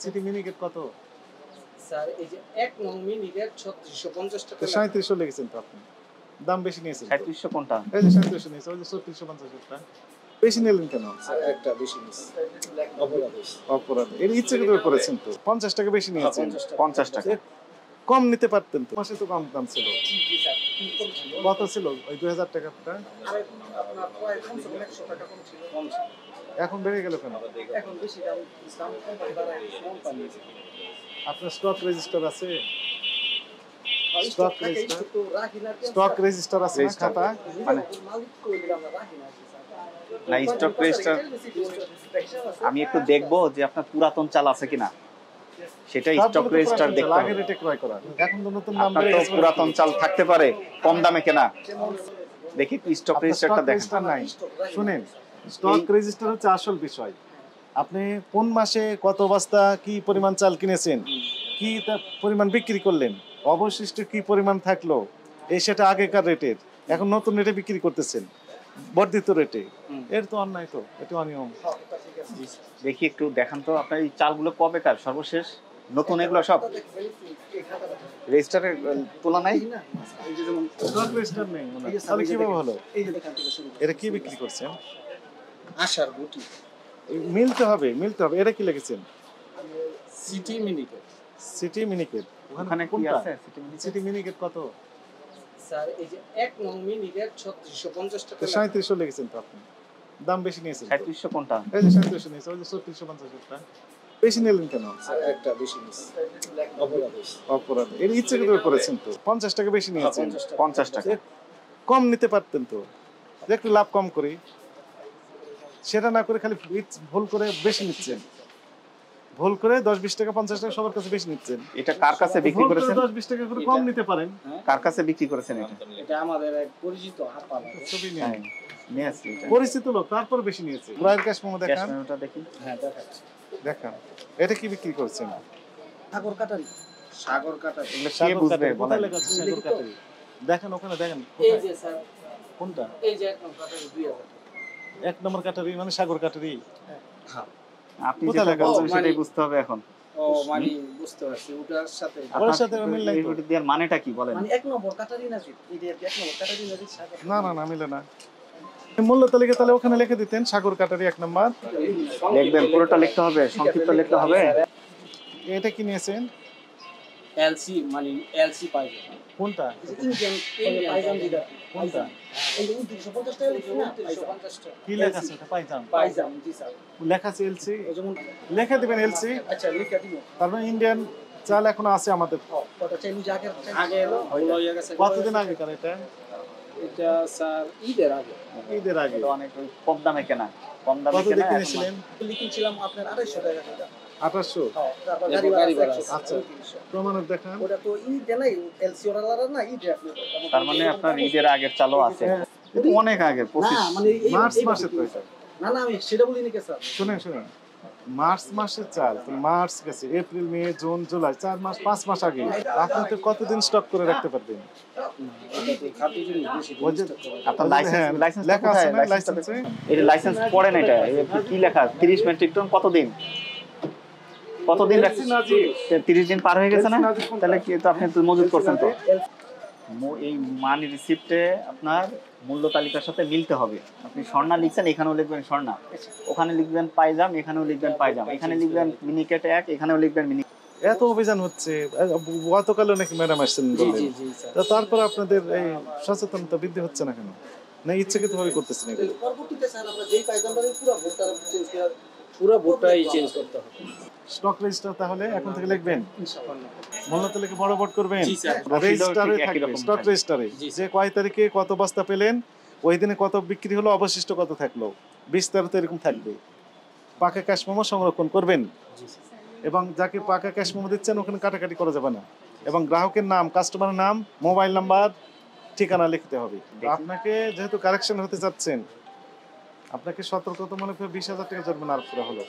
City Miniket কত? Sir এই যে ১ নং মিনিকেট ৩৬৫০ টাকা। ৩৭০০ লিখেছেন তো আপনি। দাম বেশি নিয়েছেন। ৩৭০০ কোনটা? এই যে ৩৭০০ নিয়েছে, ওই যে ৩৬৫০ টা। বেশি নিলেন কেন? স্যার একটা বেশি নিছি। অপরাধ হইছে। অপরাধ। এর ইচ্ছাকৃত করেছেন তো। ৫০ টাকা বেশি নিয়েছেন। ৫০ টাকা। কম নিতে পারতেন তো। মাসে তো কম দাম ছিল। জি স্যার। কম ছিল। কত ছিল ওই ২০০০ টাকাটা? আপনার প্রায় কমসে কম ১০০ টাকা কম ছিল। কম ছিল। এখন বেড়ে গেল কেন? এখন বেশি দাম ইসলাম কোম্পানি বাড়ায় কোম্পানি। আপনার স্টক রেজিস্টার আছে? স্টক রেজিস্টার তো রাখি না। স্টক রেজিস্টার আছে না খাতা? মানে মালিক কইলে আমরা রাখি না। না স্টক রেজিস্টার আমি একটু দেখবো যে আপনার পুরাতন চাল আছে কিনা। সেটাই স্টক রেজিস্টার দেখতে আগে রেটে ক্রয় করা। এখন তো নতুন নাম আপনার তো পুরাতন চাল থাকতে পারে কম দামে কেনা। দেখি একটু স্টক রেজিস্টারটা দেখেন। নাই। শুনেন, স্টক রেজিস্টার হচ্ছে আসল বিষয়। আপনি কোন মাসে কত বস্তা কি পরিমাণ চাল কিনেছেন, কি তার পরিমাণ বিক্রি করলেন, অবশিষ্ট কি পরিমাণ থাকলো, এই সেটা আগেকার রেটের, এখন নতুন রেটে বিক্রি করতেছেন বর্ধিত রেটে। এর তো অন্যায়, তো এটা অনিয়ম। দেখি একটু দেখান তো আপনার এই চালগুলো কবেকার সর্বশেষ নতুন এগুলো সব রেজিস্টারে তোলা নাই। এই যে যেমন স্টক রেজিস্টার নেই মনে হয়। তাহলে কিভাবে হলো? এই যে এখান থেকে শুরু এটা কি বিক্রি করছেন? আশার গুটি মিলতে হবে, মিলতে হবে। এটা কি লিখেছেন? সিটি মিনিকেট। সিটি মিনিকেট। ওখানে কি কোনটা? আছে সিটি মিনিকেট কত? স্যার এই যে ১ নং মিনিকেট ৩৬৫০ টাকা। ৩৭০০ লিখেছেন তো আপনি। দাম বেশি নিয়েছেন। ৩৭০০ কোনটা? এই যে ৩৭০০ নিয়েছে, ওই যে ৩৬৫০ টা। বেশি নিলেন কেন? স্যার একটা বেশি নিছি। অপরাধ হইছে। অপরাধ। এর ইচ্ছাকৃত করেছেন তো। ৫০ টাকা বেশি নিয়েছেন। ৫০ টাকা। কম নিতে পারতেন তো। যে একটু লাভ কম করি, সেটা না করে খালি ভুল করে বেশি নিচ্ছেন। ভুল করে ১০-২০ টাকা ৫০ টাকা সবার কাছে বেশি নিচ্ছেন। এটা কার কাছে বিক্রি করেছেন? ১০-২০ টাকা করে কম নিতে পারেন। কার কাছে বিক্রি করেছেন এটা? এটা আমাদের এক পরিচিত হাপা লাগে। ছবি নিয়ে হ্যাঁ, নিয়ে আসছি এটা। পরিচিত লোক, তারপর বেশি নিয়েছে। ক্রয়ের ক্যাশ মেমো ক্যাশ দেখান। মেমোটা দেখি। হ্যাঁ দেখাচ্ছি। দেখান। এটা কি বিক্রি করছেন? সাগর কাটারি। সাগর কাটারি। এগুলো কে বুঝবে কোথায় বলেন? লেখা আছে সাগর কাটারি? দেখেন ওখানে, দেখেন এই কোথায়? যে স্যার কোনটা? এই যে ১ নং কাটারি ২০০০। ১ নম্বর কাটারি মানে সাগর কাটারি। হ্যাঁ। আপনি কোথায় যেটা লেখা আছে? বলছেন সেটাই বুঝতে হবে এখন। ও মানে বুঝতে পারছি ওটার সাথে ওর সাথে মিল নাই তো। এই দেওয়ার মানেটা কি বলেন? মানে ১ নম্বর কাটারি না এই যে ১ নম্বর কাটারি না সাগর। না মিলে না। মূল্য তালিকা তাহলে ওখানে লিখে দিতেন সাগর কাটারি ১ নম্বর। লিখবেন, পুরোটা লিখতে হবে, সংক্ষিপ্ত লিখতে হবে। এটা কি নিয়েছেন? এলসি মানে এলসি পাইবে। কোনটা? ইন্ডিয়ান পাইজাম দিদা। কোনটা? এই যে ৩৯৫০ টাকা লিখছি না ৩৫০ টাকা। কি লেখা আছে ওটা? পাইজাম। পাইজাম জি স্যার। লেখা আছে এলসি। ওই যেমন লেখা দিবেন এলসি। আচ্ছা লিখে দিব। তারপর ইন্ডিয়ান চাল এখনো আছে আমাদের। কত চাইলু জায়গা আগে এলো হয়ে গেছে। কতদিন আগে কার এটা? এটা স্যার ঈদের আগে। ঈদের আগে। এটা অনেক কম দামে কেনা। কম দামে কত কেনা। দিয়ে কিনেছিলেন? লিখেছিলাম আপনার ২৫০ টাকা এটা। ২৮০০। তারপর গাড়ি ভাড়া আছে। আচ্ছা, প্রমাণক দেখান। ওটা তো ঈদে নাই এলসি ওরালারা না ঈদে আপনি। তার মানে আপনার ঈদের আগের চালও আছে। কিন্তু অনেক আগে না 25 মানে এই মার্চ মাসের তো এটা। না আমি সেটা বলিনি কে স্যার। শুনেন, মার্চ মাসের চাল তো মার্চ গেছে, এপ্রিল, মে, জুন, জুলাই, ৪ মাস 5 মাস আগে। আপনি তো কতদিন স্টক করে রাখতে পারবেন? আপনার লাইসেন্স লাইসেন্স লেখা আছে না কোথায়? লাইসেন্সে? এই লাইসেন্স পড়েন এটা। কি লেখা? 30 মেট্রিক টন কতদিন? কতদিন রাখছেন? 30 দিন পার হয়ে গেছে না? তাহলে কি তো আপনি তো মজুত করছেন তো। এই মানি রিসিপ্টে আপনার মূল্য তালিকার সাথে মিলতে হবে। আপনি স্বর্ণা লিখছেন, এখানেও লিখবেন স্বর্ণা, ওখানে লিখবেন পাইজাম, এখানেও লিখবেন পাইজাম, এখানে লিখবেন মিনিকেট ১, এখানেও লিখবেন মিনিকেট। এত অভিযান হচ্ছে, গতকালও নাকি ম্যাডাম আসছেন বললেন। তারপর আপনাদের এই সচেতনতা বৃদ্ধি হচ্ছে না কেন? না ইচ্ছাকৃতভাবে করতেছেন এগুলো? পরবর্তীতে স্যার আমরা যেই পাইজামটা পুরো ভোটটাই চেঞ্জ করতে হবে। স্টক রেজিস্টার তাহলে এখন থেকে লিখবেন, ইনশাআল্লাহ মূল্য তালিকা বড় বোর্ড করবেন। জি স্যার। রেজিস্টারে একই থাকবে, রকম স্টক থাকবে। রেজিস্টারে যে কয় তারিখে কত বস্তা পেলেন, ওই দিনে কত বিক্রি হলো, অবশিষ্ট কত থাকলো, বিস্তারিত এরকম থাকবে। পাকা ক্যাশ মেমো সংরক্ষণ করবেন এবং যাকে পাকা ক্যাশ মেমো দিচ্ছেন ওখানে কাটাকাটি করা যাবে না, এবং গ্রাহকের নাম, কাস্টমারের নাম, মোবাইল নাম্বার, ঠিকানা লিখতে হবে। আপনাকে যেহেতু কারেকশন হতে চাচ্ছেন, আপনাকে সতর্কতামূলক ২০,০০০ টাকা জরিমানা আরোপ করা হলো।